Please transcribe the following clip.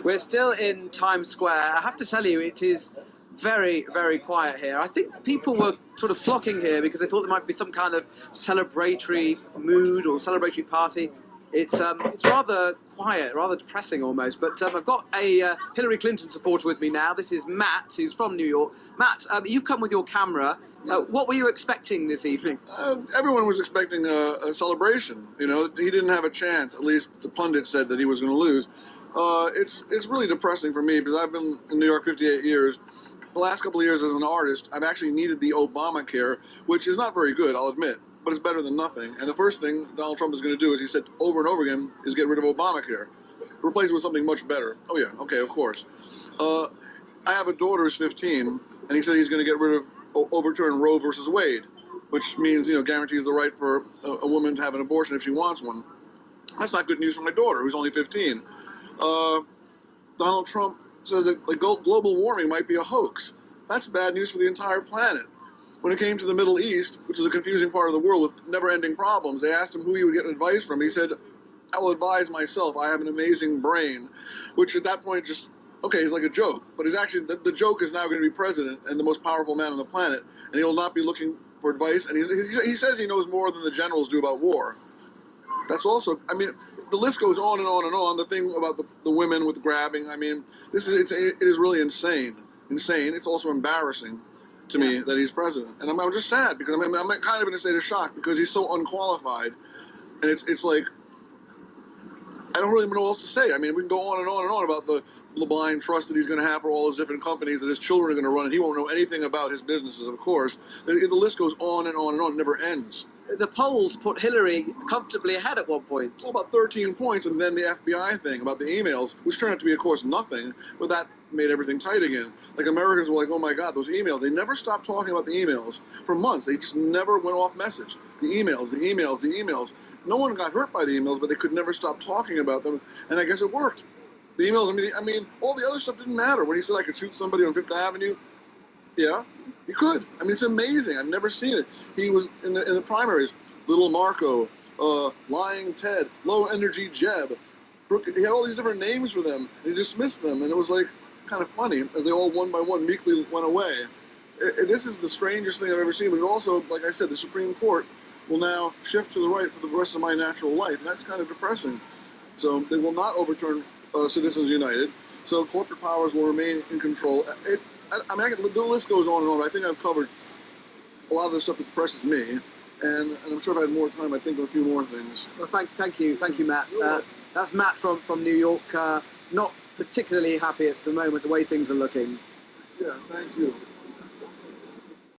We're still in Times Square. I have to tell you, it is very, very quiet here. I think people were sort of flocking here because they thought there might be some kind of celebratory mood or celebratory party. It's rather quiet, rather depressing almost. But I've got a Hillary Clinton supporter with me now. This is Matt, who's from New York. Matt, you've come with your camera. What were you expecting this evening? Everyone was expecting a celebration. You know, he didn't have a chance. At least the pundit said that he was going to lose. It's really depressing for me because I've been in New York 58 years. The last couple of years as an artist, I've actually needed the Obamacare, which is not very good, I'll admit, but it's better than nothing. And the first thing Donald Trump is going to do, as he said over and over again, is get rid of Obamacare. Replace it with something much better. Oh yeah, okay, of course. I have a daughter who's 15, and he said he's going to get rid of, overturn Roe versus Wade, which means, you know, guarantees the right for a woman to have an abortion if she wants one. That's not good news for my daughter, who's only 15. Donald Trump says that global warming might be a hoax. That's bad news for the entire planet. When it came to the Middle East, which is a confusing part of the world with never-ending problems, they asked him who he would get advice from. He said, I will advise myself. I have an amazing brain, which at that point just, okay, is like a joke. But he's actually, the joke is now going to be president and the most powerful man on the planet, and he will not be looking for advice. And he says he knows more than the generals do about war. That's also, I mean, the list goes on and on and on. The thing about the women with grabbing, I mean, it is really insane. It's also embarrassing to me that he's president. And I'm just sad because I'm kind of in a state of shock because he's so unqualified. And it's like, I don't really know what else to say. I mean, we can go on and on and on about the blind trust that he's going to have for all his different companies that his children are going to run, and he won't know anything about his businesses, of course. The list goes on and on and on. It never ends. The polls put Hillary comfortably ahead at one point. Well, about 13 points, and then the FBI thing about the emails, which turned out to be, of course, nothing, but that made everything tight again. Like, Americans were like, oh my God, those emails. They never stopped talking about the emails for months. They just never went off message. The emails. No one got hurt by the emails, but they could never stop talking about them, and I guess it worked. The emails, I mean, all the other stuff didn't matter. When he said I could shoot somebody on Fifth Avenue, yeah, he could. I mean, it's amazing. I've never seen it. He was in the primaries. Little Marco, Lying Ted, Low Energy Jeb. He had all these different names for them, and he dismissed them, and it was like kind of funny as they all one by one meekly went away. This is the strangest thing I've ever seen, but it also, like I said, the Supreme Court will now shift to the right for the rest of my natural life, and that's kind of depressing. So they will not overturn Citizens United, so corporate powers will remain in control. I mean, the list goes on and on. I think I've covered a lot of the stuff that depresses me, and I'm sure if I had more time, I'd think of a few more things. Well, thank you, Matt. That's Matt from New York. Not particularly happy at the moment, the way things are looking. Yeah, thank you.